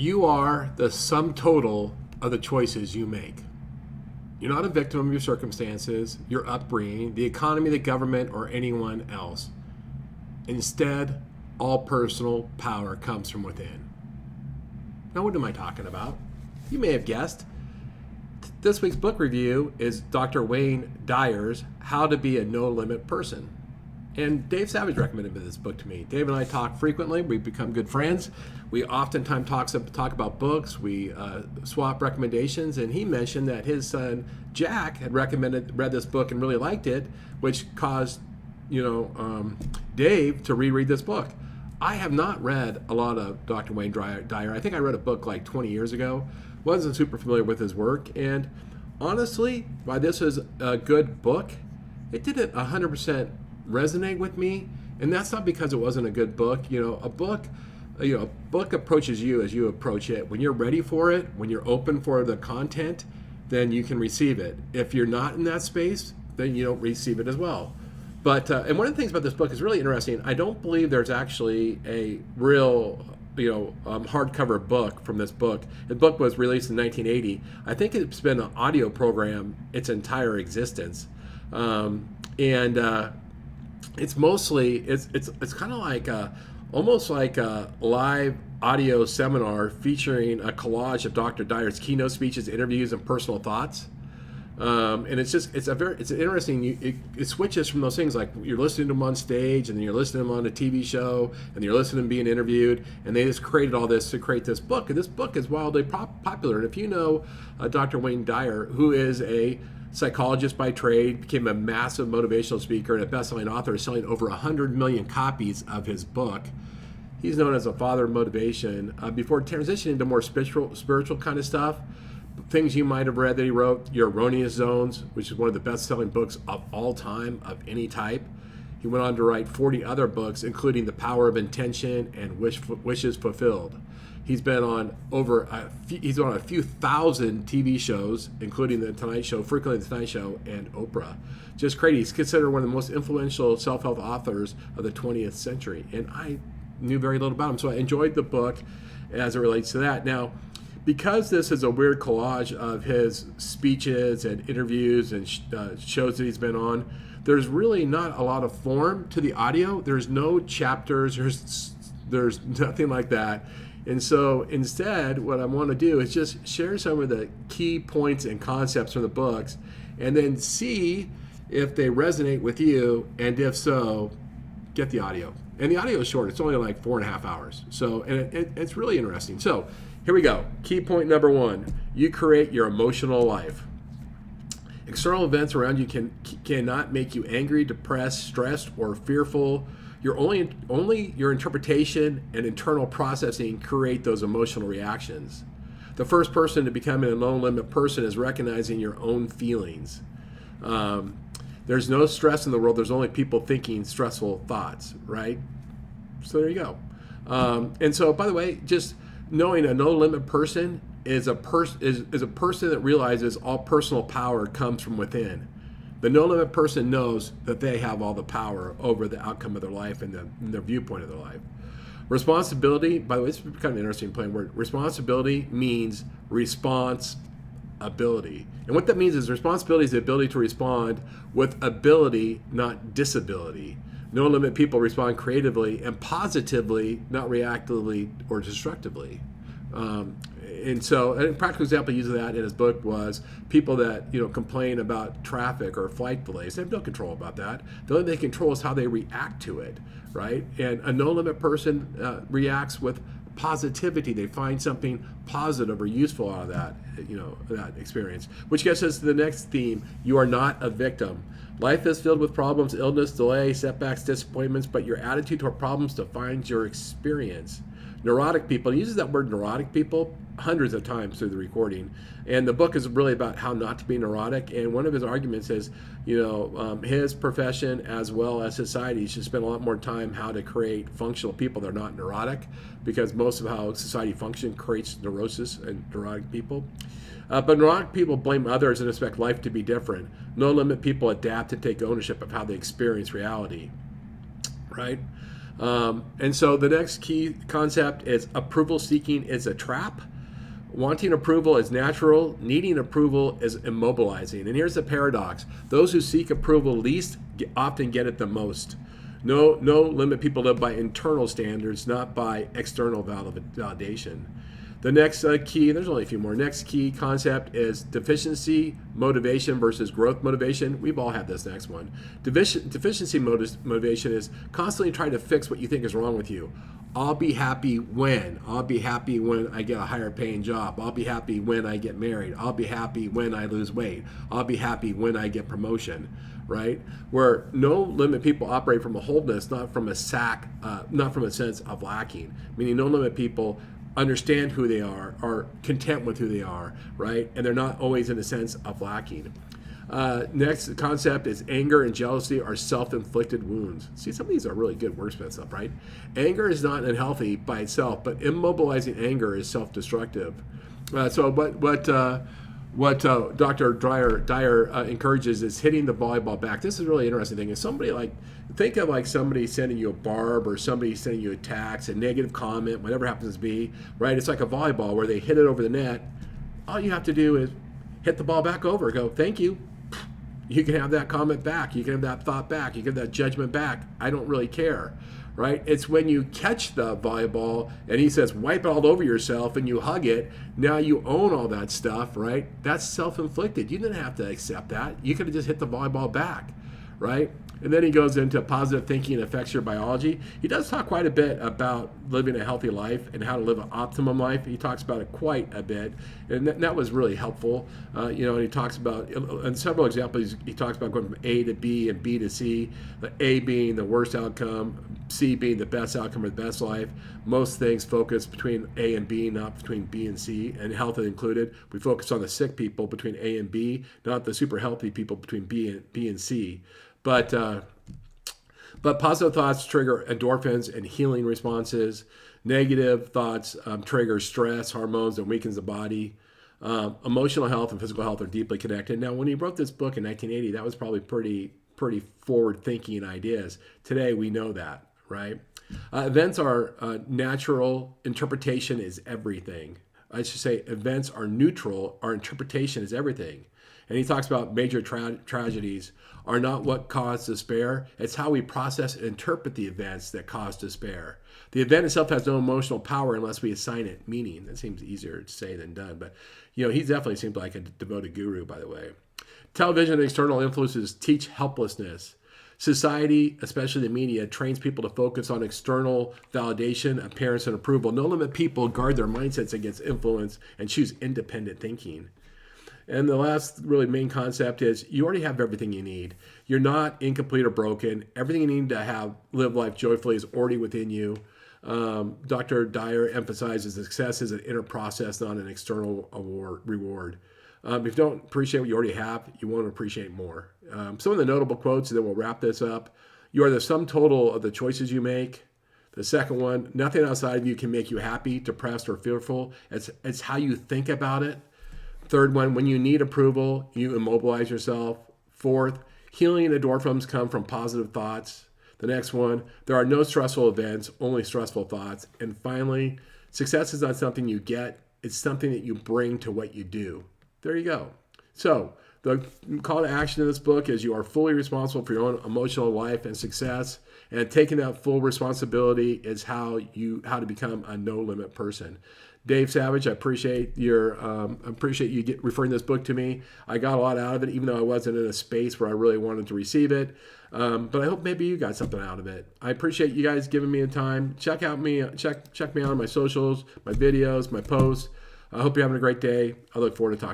You are the sum total of the choices you make. You're not a victim of your circumstances, your upbringing, the economy, the government, or anyone else. Instead, all personal power comes from within. Now, what am I talking about? You may have guessed. This week's book review is Dr. Wayne Dyer's How to Be a No-Limit Person. And Dave Savage recommended this book to me. Dave and I talk frequently. We've become good friends. We oftentimes talk about books. We swap recommendations. And he mentioned that his son, Jack, had read this book and really liked it, which caused, Dave to reread this book. I have not read a lot of Dr. Wayne Dyer. I think I read a book like 20 years ago. Wasn't super familiar with his work. And honestly, while this is a good book, it didn't 100% resonate with me. And that's not because it wasn't a good book. A book approaches you as you approach it. When you're ready for it, when you're open for the content, then you can receive it. If you're not in that space, then you don't receive it as well. But and one of the things about this book is really interesting. I don't believe there's actually a real hardcover book from this book. The book was released in 1980. I think it's been an audio program its entire existence, it's mostly it's kind of like almost like a live audio seminar featuring a collage of Dr. Dyer's keynote speeches, interviews, and personal thoughts. And it's interesting. It switches from those things like you're listening to him on stage, and then you're listening to him on a TV show, and you're listening to him being interviewed, and they just created all this to create this book. And this book is wildly popular. And if you know Dr. Wayne Dyer, who is a psychologist by trade, became a massive motivational speaker and a best-selling author, selling over 100 million copies of his book. He's known as a father of motivation. Before transitioning to more spiritual kind of stuff, things you might have read that he wrote, Your Erroneous Zones, which is one of the best-selling books of all time, of any type. He went on to write 40 other books, including The Power of Intention and Wishes Fulfilled. He's been on a few thousand TV shows, including The Tonight Show, frequently The Tonight Show, and Oprah. Just crazy. He's considered one of the most influential self-help authors of the 20th century. And I knew very little about him, so I enjoyed the book as it relates to that. Now, because this is a weird collage of his speeches and interviews and shows that he's been on, there's really not a lot of form to the audio. There's no chapters. There's nothing like that. And so instead, what I want to do is just share some of the key points and concepts from the books, and then see if they resonate with you, and if so, get the audio. And the audio is short. It's only like 4.5 hours. So, and it's really interesting. So here we go. Key point number 1, you create your emotional life. External events around you cannot make you angry, depressed, stressed, or fearful. Only your interpretation and internal processing create those emotional reactions. The first person to becoming a no-limit person is recognizing your own feelings. There's no stress in the world. There's only people thinking stressful thoughts, right? So there you go. And so, by the way, just knowing a no-limit person is a person that realizes all personal power comes from within. The no-limit person knows that they have all the power over the outcome of their life and their viewpoint of their life. Responsibility, by the way, it's kind of an interesting plain word. Responsibility means response ability. And what that means is responsibility is the ability to respond with ability, not disability. No-limit people respond creatively and positively, not reactively or destructively. And so a practical example of that in his book was people that complain about traffic or flight delays. They have no control about that. The only thing they control is how they react to it, right? And a no-limit person reacts with positivity. They find something positive or useful out of that, that experience. Which gets us to the next theme. You are not a victim. Life is filled with problems, illness, delay, setbacks, disappointments, but your attitude toward problems defines your experience. Neurotic people, he uses that word neurotic people hundreds of times through the recording. And the book is really about how not to be neurotic. And one of his arguments is, his profession as well as society should spend a lot more time how to create functional people that are not neurotic, because most of how society functions creates neurosis and neurotic people. But neurotic people blame others and expect life to be different. No-limit people adapt to take ownership of how they experience reality, right? And so the next key concept is approval seeking is a trap. Wanting approval is natural, needing approval is immobilizing. And here's the paradox: those who seek approval least often get it the most. No limit people live by internal standards, not by external validation. The next key, there's only a few more. Next key concept is deficiency motivation versus growth motivation. We've all had this next one. Deficiency motivation is constantly trying to fix what you think is wrong with you. I'll be happy when. I'll be happy when I get a higher paying job. I'll be happy when I get married. I'll be happy when I lose weight. I'll be happy when I get promotion, right? Where no limit people operate from a wholeness, not from a sense of lacking. Meaning no limit people understand who they are content with who they are, right? And they're not always in a sense of lacking. Next concept is anger and jealousy are self-inflicted wounds. See, some of these are really good wordsmith stuff, right? Anger is not unhealthy by itself, but immobilizing anger is self-destructive. So what Dr. Dyer encourages is hitting the volleyball back. This is a really interesting thing. Is somebody think of like somebody sending you a barb or somebody sending you a text, a negative comment, whatever happens to be, right? It's like a volleyball where they hit it over the net. All you have to do is hit the ball back over, go, thank you. You can have that comment back. You can have that thought back. You can have that judgment back. I don't really care, right? It's when you catch the volleyball and he says, wipe it all over yourself and you hug it. Now you own all that stuff, right? That's self-inflicted. You didn't have to accept that. You could have just hit the volleyball back, right? And then he goes into positive thinking affects your biology. He does talk quite a bit about living a healthy life and how to live an optimum life. He talks about it quite a bit, and that was really helpful. And he talks about, in several examples, he talks about going from A to B and B to C, the A being the worst outcome, C being the best outcome or the best life. Most things focus between A and B, not between B and C, and health included. We focus on the sick people between A and B, not the super healthy people between B and C. But positive thoughts trigger endorphins and healing responses. Negative thoughts trigger stress hormones and weakens the body. Emotional health and physical health are deeply connected. Now, when he wrote this book in 1980, that was probably pretty forward-thinking ideas. Today, we know that, right? Events are natural. Interpretation is everything. I should say events are neutral. Our interpretation is everything. And he talks about major tragedies are not what cause despair. It's how we process and interpret the events that cause despair. The event itself has no emotional power unless we assign it meaning. That seems easier to say than done. But, he definitely seemed like a devoted guru, by the way. Television and external influences teach helplessness. Society, especially the media, trains people to focus on external validation, appearance, and approval. No limit people guard their mindsets against influence and choose independent thinking. And the last really main concept is you already have everything you need. You're not incomplete or broken. Everything you need to live life joyfully is already within you. Dr. Dyer emphasizes success is an inner process, not an external reward. If you don't appreciate what you already have, you won't appreciate more. Some of the notable quotes, and then we'll wrap this up. You are the sum total of the choices you make. The second one, nothing outside of you can make you happy, depressed, or fearful. It's how you think about it. Third one, when you need approval, you immobilize yourself. Fourth, healing endorphins come from positive thoughts. The next one, there are no stressful events, only stressful thoughts. And finally, success is not something you get, it's something that you bring to what you do. There you go. So the call to action in this book is you are fully responsible for your own emotional life and success. And taking that full responsibility is how to become a no-limit person. Dave Savage, I appreciate you referring this book to me. I got a lot out of it, even though I wasn't in a space where I really wanted to receive it. But I hope maybe you got something out of it. I appreciate you guys giving me the time. Check me out on my socials, my videos, my posts. I hope you're having a great day. I look forward to talking.